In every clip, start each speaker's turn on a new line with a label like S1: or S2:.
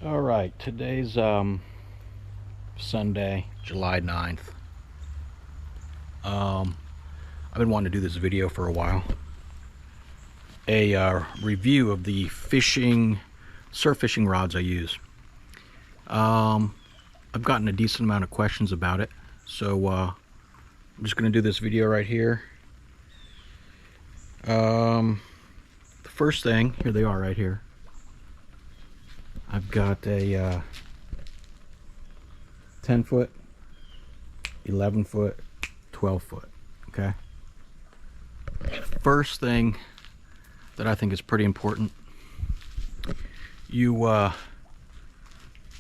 S1: All right, today's Sunday, July 9th. I've been wanting to do this video for a while. A review of the surf fishing rods I use. I've gotten a decent amount of questions about it, so I'm just going to do this video right here. The first thing, here they are right here. I've got a 10 foot, 11 foot, 12 foot, okay? First thing that I think is pretty important, you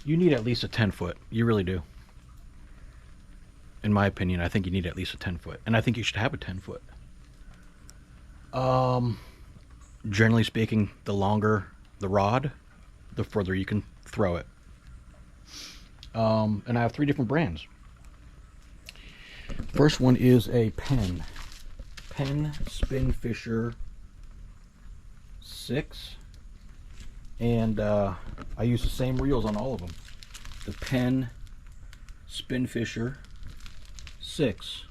S1: need at least a 10 foot. You really do. In my opinion, I think you need at least a 10 foot. And I think you should have a 10 foot. Generally speaking, the longer the rod, the further you can throw it. And I have 3 different brands. First one is a Penn Spin Fisher 6, and I use the same reels on all of them. The Penn Spin Fisher 6.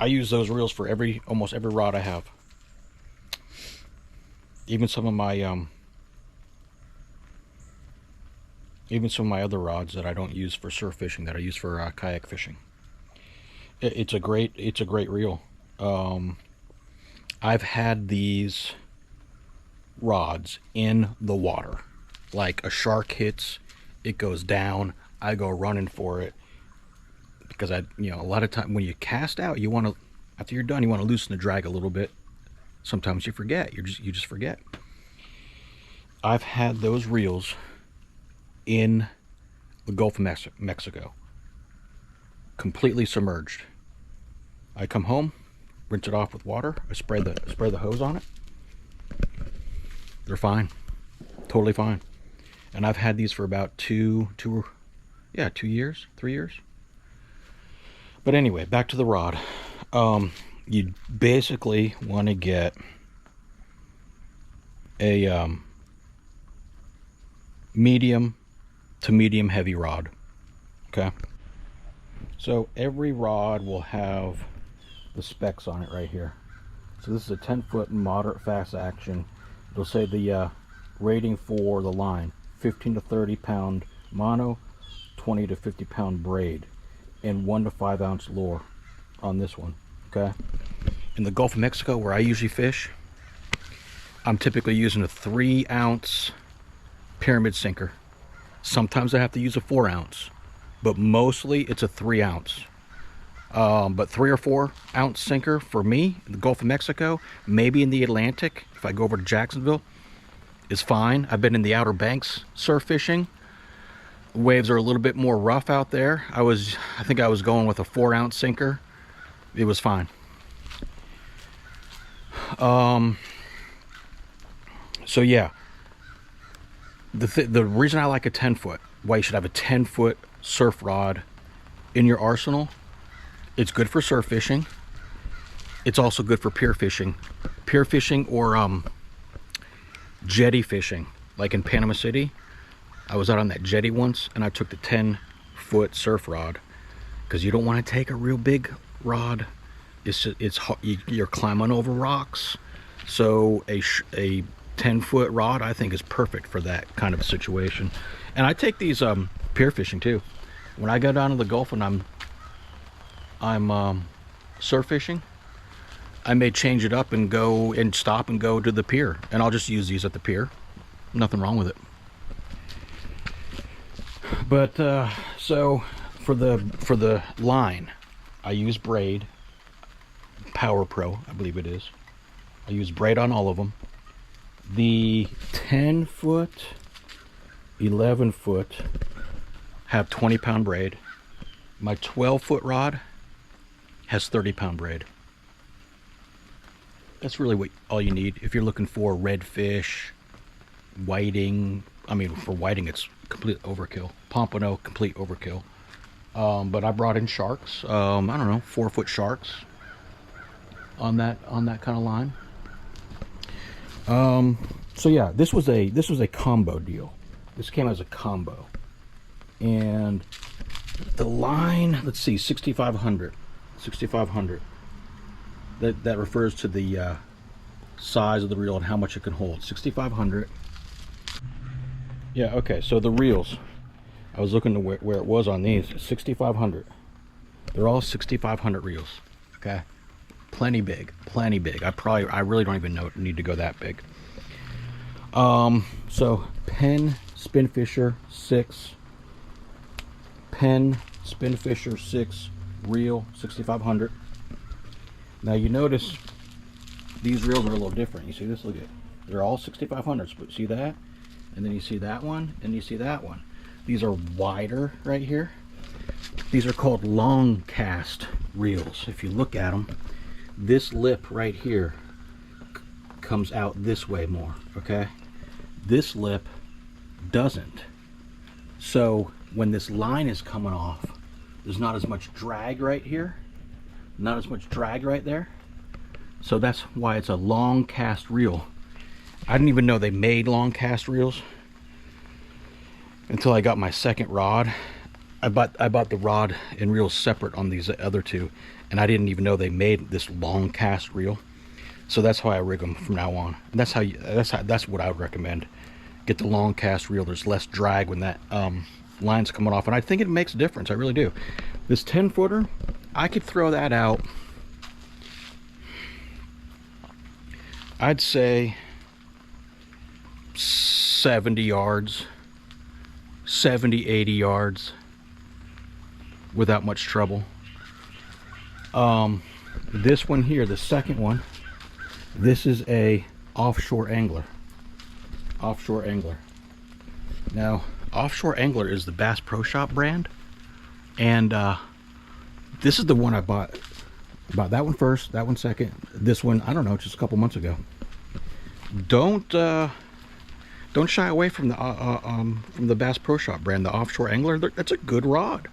S1: I use those reels for almost every rod I have. Even some of my other rods that I don't use for surf fishing, that I use for kayak fishing. It's a great reel. I've had these rods in the water. Like a shark hits, it goes down, I go running for it. Because a lot of time when you cast out, you want to, after you're done, you want to loosen the drag a little bit. Sometimes you forget. You just forget. I've had those reels in the Gulf of Mexico, completely submerged. I come home, rinse it off with water. I spray the hose on it. They're fine, totally fine. And I've had these for about 2 years, 3 years. But anyway, back to the rod. You basically want to get a medium to medium heavy rod. Okay, so every rod will have the specs on it right here. So this is a 10 foot moderate fast action. It'll say the rating for the line: 15 to 30 pound mono, 20 to 50 pound braid, and 1 to 5 ounce lure on this one. Okay, in the Gulf of Mexico, where I usually fish, I'm typically using a 3 ounce pyramid sinker. Sometimes I have to use a 4 ounce, but mostly it's a 3 ounce. But 3 or 4 ounce sinker for me in the Gulf of Mexico, maybe in the Atlantic, if I go over to Jacksonville, is fine. I've been in the Outer Banks surf fishing. Waves are a little bit more rough out there. I think I was going with a 4 ounce sinker. It was fine. So yeah, the reason I like a 10 foot, why you should have a 10 foot surf rod in your arsenal, it's good for surf fishing. It's also good for pier fishing or jetty fishing. Like in Panama City, I was out on that jetty once, and I took the 10 foot surf rod because you don't want to take a real big rod. You're climbing over rocks. So a 10 foot rod, I think, is perfect for that kind of situation. And I take these pier fishing too. When I go down to the Gulf and I'm surf fishing, I may change it up and go and stop and go to the pier, and I'll just use these at the pier. Nothing wrong with it. But so for the line, I use braid, Power Pro, I believe it is. I use braid on all of them. The 10 foot, 11 foot have 20 pound braid. My 12 foot rod has 30 pound braid. That's really all you need if you're looking for redfish, whiting. I mean, for whiting, it's complete overkill. Pompano, complete overkill. But I brought in sharks. I don't know, 4 foot sharks on that kind of line. So yeah, this was a combo deal. This came as a combo, and the line, let's see, 6,500. That refers to the size of the reel and how much it can hold. 6,500. Yeah, okay. So the reels, I was looking to where it was on these. 6,500. They're all 6,500 reels. Okay, plenty big, plenty big. I really don't even need to go that big. So Penn Spinfisher 6, Penn Spinfisher 6 reel, 6,500. Now you notice these reels are a little different. You see this? Look at it. They're all 6,500s, but see that? And then you see that one, and you see that one. These are wider right here. These are called long cast reels. If you look at them, this lip right here comes out this way more, okay? This lip doesn't. So when this line is coming off, there's not as much drag right here, not as much drag right there. So that's why it's a long cast reel. I didn't even know they made long cast reels until I got my second rod. I bought the rod and reels separate on these other two, and I didn't even know they made this long cast reel. So that's how I rig them from now on. And that's what I would recommend. Get the long cast reel. There's less drag when that line's coming off, and I think it makes a difference. I really do. This 10-footer, I could throw that out, I'd say 70 yards, 70, 80 yards without much trouble. This one here, the second one, this is a offshore angler. Offshore angler. Now, Offshore Angler is the Bass Pro Shop brand, and this is the one I bought. Bought that one first, that one second, this one, I don't know, just a couple months ago. Don't shy away from the Bass Pro Shop brand, the Offshore Angler. That's a good rod.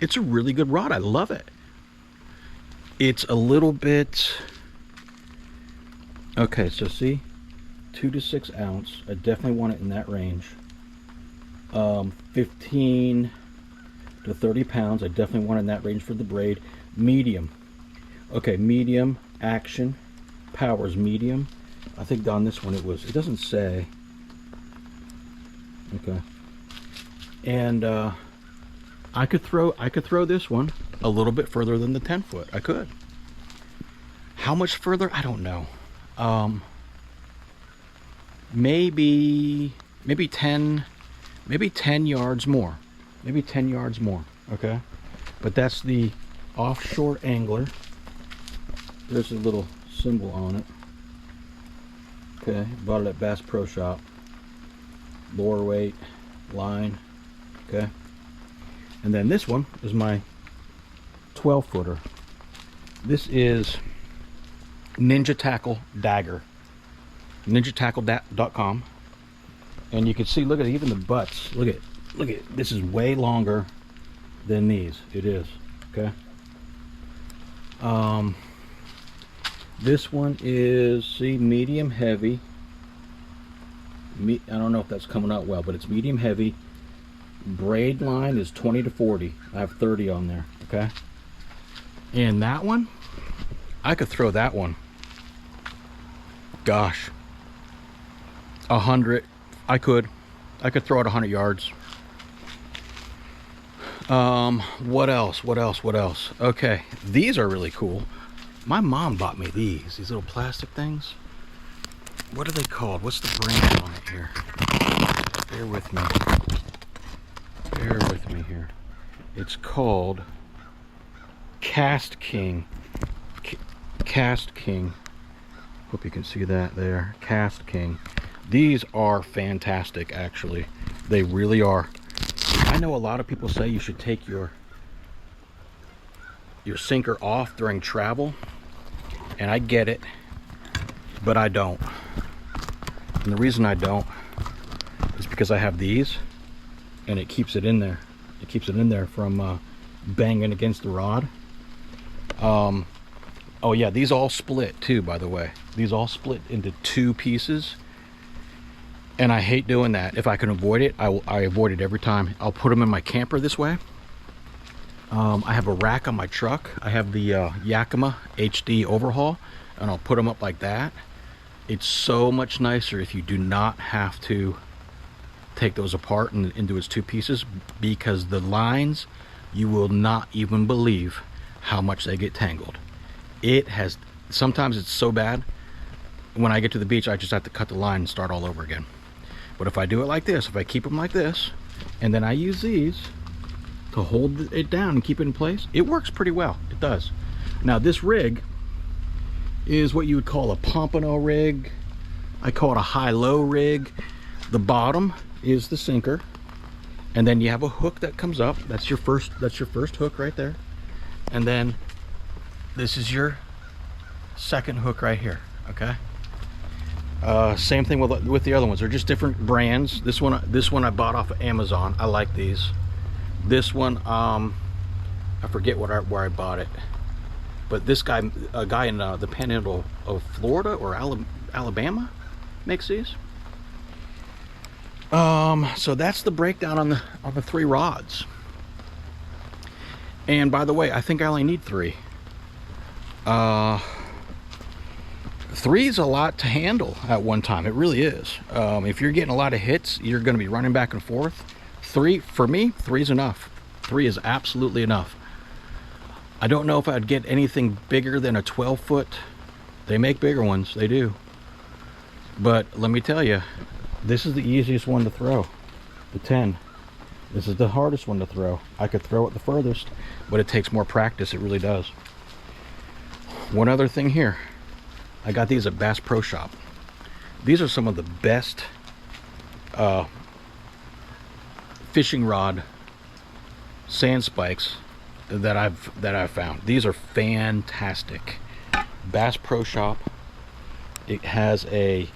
S1: It's a really good rod. I love it. It's a little bit, okay, so see, 2 to 6 ounce. I definitely want it in that range. 15 to 30 pounds. I definitely want it in that range for the braid. Medium. Okay, medium, action, powers medium. I think on this one it doesn't say. Okay. And I could throw this one a little bit further than the 10-foot. I could. How much further? I don't know. Maybe 10 yards more. Maybe 10 yards more. Okay. But that's the Offshore Angler. There's a little symbol on it. Okay, bought it at Bass Pro Shop. Lower weight, line. Okay. And then this one is my 12-footer. This is Ninja Tackle Dagger. NinjaTackle.com. And you can see, look at even the butts. Look at this is way longer than these. It is. Okay. This one is, see, medium heavy. I don't know if that's coming out well, but it's medium heavy. Braid line is 20 to 40. I have 30 on there. Okay. And that one, I could throw that one. Gosh, 100. I could throw it 100 yards. What else? Okay, these are really cool. My mom bought me these little plastic things. What are they called? What's the brand on it here? Bear with me here. It's called Cast King. Cast King. Hope you can see that there. Cast King. These are fantastic, actually. They really are. I know a lot of people say you should take your sinker off during travel, and I get it, but I don't. And the reason I don't is because I have these, and it keeps it in there. It keeps it in there from banging against the rod. Oh yeah, these all split too, by the way. These all split into 2 pieces. And I hate doing that. If I can avoid it, I avoid it every time. I'll put them in my camper this way. I have a rack on my truck. I have the Yakima HD overhaul, and I'll put them up like that. It's so much nicer if you do not have to take those apart and into its 2 pieces, because the lines, you will not even believe how much they get tangled. Sometimes it's so bad, when I get to the beach, I just have to cut the line and start all over again. But if I do it like this, if I keep them like this, and then I use these to hold it down and keep it in place, it works pretty well. It does. Now this rig is what you would call a pompano rig. I call it a high-low rig. The bottom is the sinker, and then you have a hook that comes up. That's your first hook right there. And then this is your second hook right here. Okay. Same thing with the other ones. They're just different brands. This one I bought off of Amazon. I like these. This one, I forget where I bought it, but this guy, a guy in the Panhandle of Florida or Alabama, makes these. So that's the breakdown on the 3 rods. And by the way, I think I only need 3. 3 is a lot to handle at one time. It really is. If you're getting a lot of hits, you're going to be running back and forth. 3, for me, 3 is enough. 3 is absolutely enough. I don't know if I'd get anything bigger than a 12-foot. They make bigger ones, they do. But let me tell you, this is the easiest one to throw, the 10. This is the hardest one to throw. I could throw it the furthest, but it takes more practice, it really does. One other thing here. I got these at Bass Pro Shop. These are some of the best fishing rod sand spikes that I've found. These are fantastic. Bass Pro Shop. It has a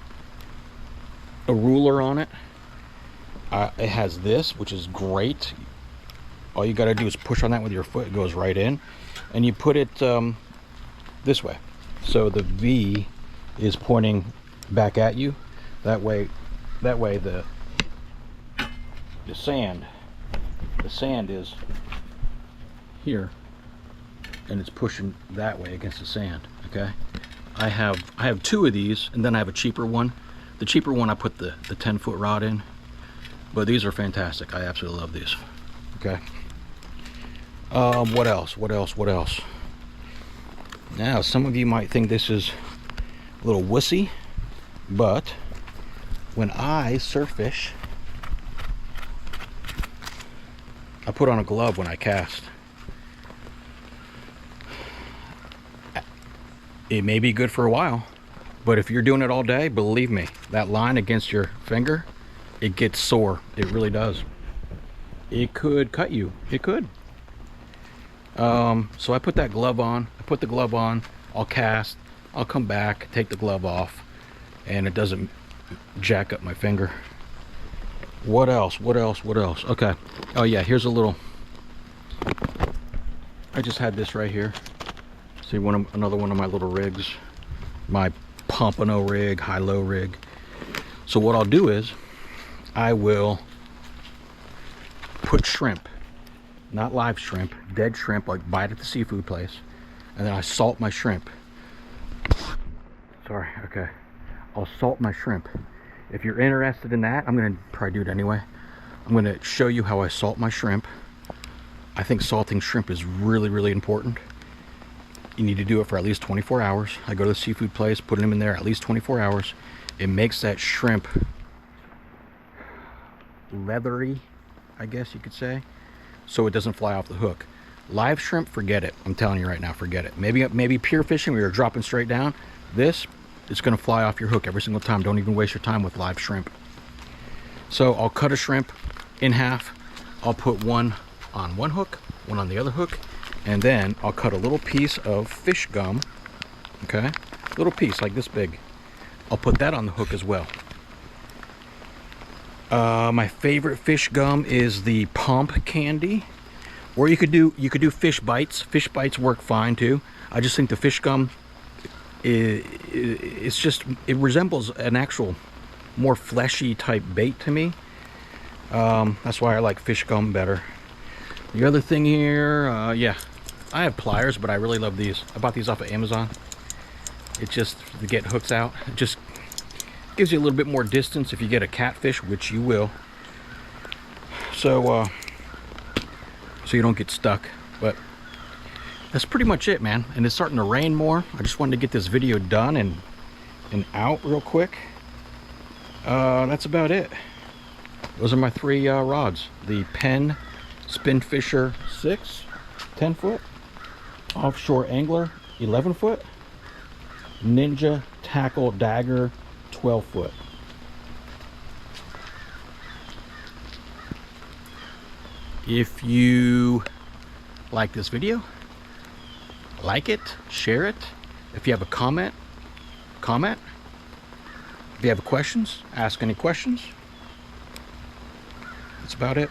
S1: ruler on it. It has this, which is great. All you got to do is push on that with your foot. It goes right in, and you put it this way. So the V is pointing back at you. That way the sand is here, and it's pushing that way against the sand. Okay. I have 2 of these, and then I have a cheaper one. The cheaper one I put the 10-foot rod in, but these are fantastic. I absolutely love these. Okay. What else? Now, some of you might think this is a little wussy, but when I surf fish, I put on a glove when I cast. It may be good for a while, but if you're doing it all day, believe me, that line against your finger, it gets sore. It really does. It could cut you. It could. So I put that glove on. I put the glove on. I'll cast. I'll come back, take the glove off, and it doesn't jack up my finger. What else? Okay. Oh yeah, here's a little. I just had this right here. See, another one of my little rigs, my pompano rig, high-low rig. So what I'll do is, I will put shrimp, not live shrimp, dead shrimp, like buy it at the seafood place, and then I salt my shrimp. Sorry, okay. I'll salt my shrimp. If you're interested in that, I'm gonna probably do it anyway. I'm gonna show you how I salt my shrimp. I think salting shrimp is really, really important. You need to do it for at least 24 hours. I go to the seafood place, put them in there at least 24 hours. It makes that shrimp leathery, I guess you could say, so it doesn't fly off the hook. Live shrimp, forget it. I'm telling you right now, forget it. Maybe pure fishing where you're dropping straight down. This, it's gonna fly off your hook every single time. Don't even waste your time with live shrimp. So I'll cut a shrimp in half. I'll put one on one hook, one on the other hook, and then I'll cut a little piece of fish gum. Okay, little piece like this big. I'll put that on the hook as well. My favorite fish gum is the Pump Candy. Or you could do fish bites. Fish bites work fine too. I just think the fish gum it's just, it resembles an actual more fleshy type bait to me. That's why I like fish gum better. The other thing here, yeah, I have pliers, but I really love these. I bought these off of Amazon. It just, to get hooks out, it just gives you a little bit more distance if you get a catfish, which you will. So you don't get stuck. But that's pretty much it, man. And it's starting to rain more. I just wanted to get this video done and out real quick. That's about it. Those are my 3 rods. The Penn Spinfisher 6, 10 foot. Offshore Angler, 11 foot. Ninja Tackle Dagger, 12 foot. If you like this video, like it, share it. If you have a comment. If you have questions, ask any questions. That's about it.